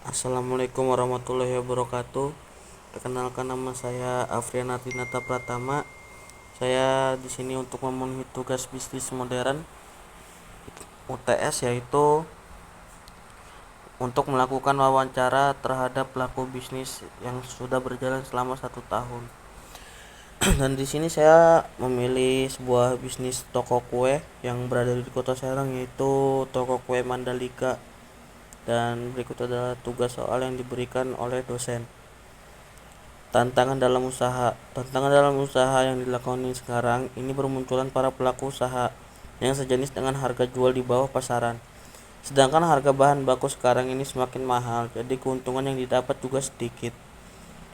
Assalamualaikum warahmatullahi wabarakatuh. Perkenalkan, nama saya Afrian Ardinata Pratama. Saya di sini untuk memenuhi tugas bisnis modern UTS, yaitu untuk melakukan wawancara terhadap pelaku bisnis yang sudah berjalan selama 1 tahun. Dan di sini saya memilih sebuah bisnis toko kue yang berada di Kota Serang, yaitu toko kue Mandalika. Dan berikut adalah tugas soal yang diberikan oleh dosen. Tantangan dalam usaha yang dilakukan sekarang ini bermunculan para pelaku usaha yang sejenis dengan harga jual di bawah pasaran. Sedangkan harga bahan baku sekarang ini semakin mahal, jadi keuntungan yang didapat juga sedikit.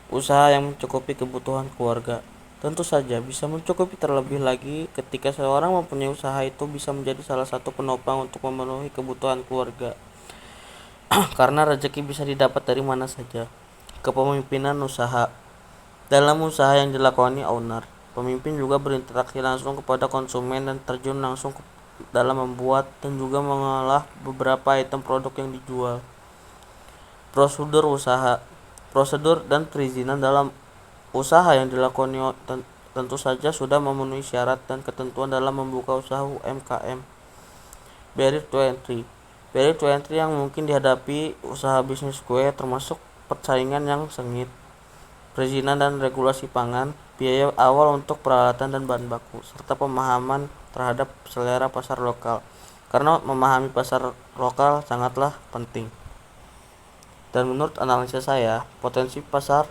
Usaha yang mencukupi kebutuhan keluarga tentu saja bisa mencukupi, terlebih lagi ketika seorang mempunyai usaha itu bisa menjadi salah satu penopang untuk memenuhi kebutuhan keluarga. Karena rezeki bisa didapat dari mana saja. Kepemimpinan usaha. Dalam usaha yang dilakoni owner, pemimpin juga berinteraksi langsung kepada konsumen dan terjun langsung dalam membuat dan juga mengolah beberapa item produk yang dijual. Prosedur usaha. Prosedur dan perizinan dalam usaha yang dilakoni tentu saja sudah memenuhi syarat dan ketentuan dalam membuka usaha UMKM. Barrier to entry. Barrier to entry yang mungkin dihadapi usaha bisnis kue termasuk persaingan yang sengit, perizinan dan regulasi pangan, biaya awal untuk peralatan dan bahan baku, serta pemahaman terhadap selera pasar lokal. Karena memahami pasar lokal sangatlah penting. Dan menurut analisa saya, potensi pasar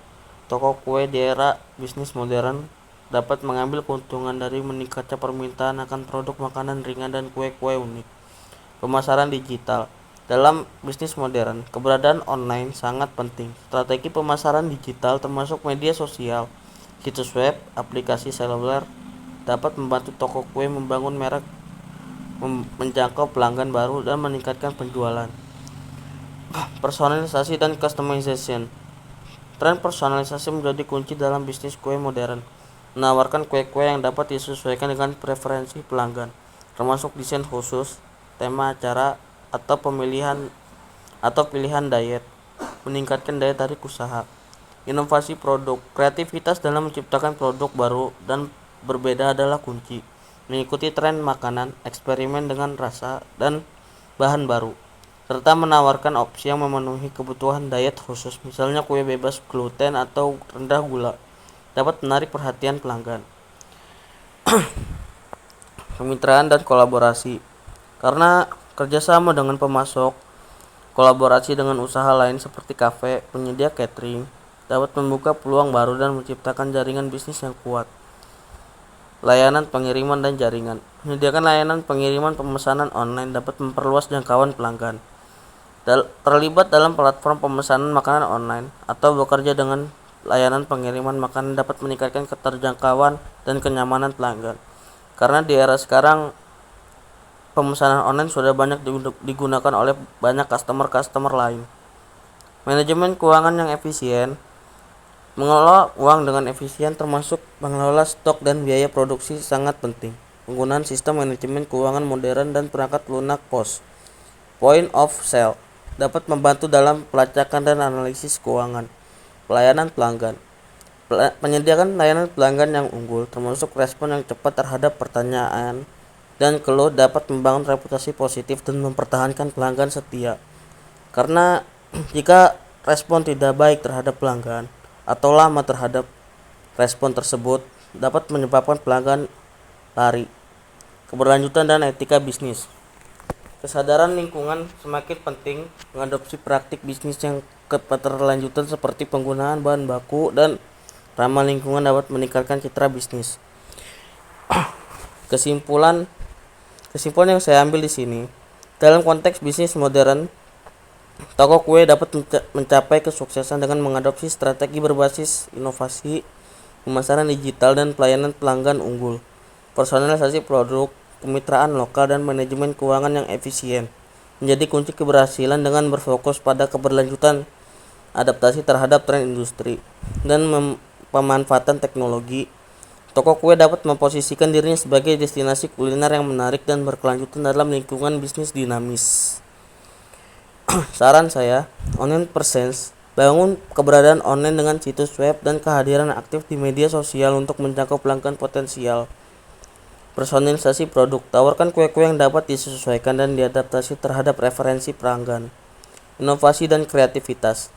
toko kue di era bisnis modern dapat mengambil keuntungan dari meningkatnya permintaan akan produk makanan ringan dan kue-kue unik. Pemasaran digital. Dalam bisnis modern, keberadaan online sangat penting. Strategi pemasaran digital termasuk media sosial, situs web, aplikasi seluler dapat membantu toko kue membangun merek, menjangkau pelanggan baru, dan meningkatkan penjualan. Personalisasi dan customization. Tren personalisasi menjadi kunci dalam bisnis kue modern. Menawarkan kue-kue yang dapat disesuaikan dengan preferensi pelanggan, termasuk desain khusus, tema acara, atau pilihan diet, meningkatkan daya tarik usaha. Inovasi produk. Kreativitas dalam menciptakan produk baru dan berbeda adalah kunci. Mengikuti tren makanan, eksperimen dengan rasa dan bahan baru, serta menawarkan opsi yang memenuhi kebutuhan diet khusus, misalnya kue bebas gluten atau rendah gula, dapat menarik perhatian pelanggan. Kemitraan dan kolaborasi. Karena kerjasama dengan pemasok, kolaborasi dengan usaha lain seperti kafe, penyedia catering, dapat membuka peluang baru dan menciptakan jaringan bisnis yang kuat. Layanan pengiriman dan jaringan. Menyediakan layanan pengiriman pemesanan online dapat memperluas jangkauan pelanggan. Terlibat dalam platform pemesanan makanan online atau bekerja dengan layanan pengiriman makanan dapat meningkatkan keterjangkauan dan kenyamanan pelanggan. Karena di era sekarang pemesanan online sudah banyak digunakan oleh banyak customer lain. Manajemen keuangan yang efisien. Mengelola uang dengan efisien termasuk mengelola stok dan biaya produksi sangat penting. Penggunaan sistem manajemen keuangan modern dan perangkat lunak POS, point of sale, dapat membantu dalam pelacakan dan analisis keuangan. Pelayanan pelanggan. Menyediakan layanan pelanggan yang unggul, termasuk respon yang cepat terhadap pertanyaan dan keluh, dapat membangun reputasi positif dan mempertahankan pelanggan setia. Karena jika respon tidak baik terhadap pelanggan atau lama terhadap respon tersebut, dapat menyebabkan pelanggan lari. Keberlanjutan dan etika bisnis. Kesadaran lingkungan semakin penting. Mengadopsi praktik bisnis yang keberlanjutan seperti penggunaan bahan baku dan ramah lingkungan dapat meningkatkan citra bisnis. Kesimpulan yang saya ambil di sini, dalam konteks bisnis modern, toko kue dapat mencapai kesuksesan dengan mengadopsi strategi berbasis inovasi, pemasaran digital dan pelayanan pelanggan unggul, personalisasi produk, kemitraan lokal, dan manajemen keuangan yang efisien menjadi kunci keberhasilan. Dengan berfokus pada keberlanjutan, adaptasi terhadap tren industri, dan pemanfaatan teknologi, toko kue dapat memposisikan dirinya sebagai destinasi kuliner yang menarik dan berkelanjutan dalam lingkungan bisnis dinamis. Saran saya, online presence, bangun keberadaan online dengan situs web dan kehadiran aktif di media sosial untuk menjangkau pelanggan potensial. Personalisasi produk, tawarkan kue-kue yang dapat disesuaikan dan diadaptasi terhadap referensi pelanggan. Inovasi dan kreativitas,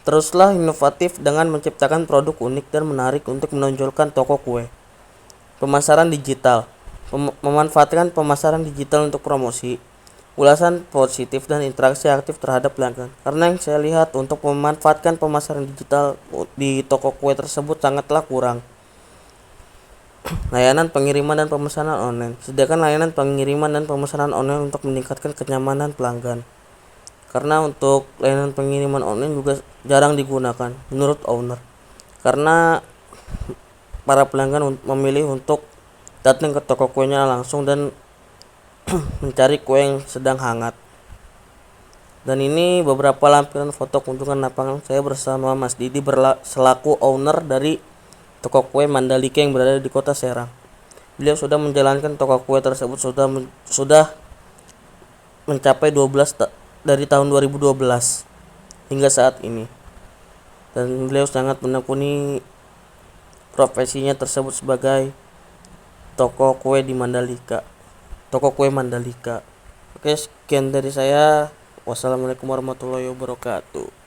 teruslah inovatif dengan menciptakan produk unik dan menarik untuk menonjolkan toko kue. Pemasaran digital, memanfaatkan pemasaran digital untuk promosi, ulasan positif dan interaksi aktif terhadap pelanggan. Karena yang saya lihat untuk memanfaatkan pemasaran digital di toko kue tersebut sangatlah kurang. Layanan pengiriman dan pemesanan online, sediakan layanan pengiriman dan pemesanan online untuk meningkatkan kenyamanan pelanggan. Karena untuk layanan pengiriman online juga jarang digunakan menurut owner, karena para pelanggan memilih untuk datang ke toko kuenya langsung dan mencari kue yang sedang hangat. Dan ini beberapa lampiran foto kunjungan lapangan saya bersama Mas Didi selaku owner dari toko kue Mandalika yang berada di kota Serang. Beliau sudah menjalankan toko kue tersebut sudah mencapai 12 dari tahun 2012 hingga saat ini. Dan beliau sangat menekuni profesinya tersebut sebagai toko kue di Mandalika. Toko kue Mandalika. Oke, sekian dari saya. Wassalamualaikum warahmatullahi wabarakatuh.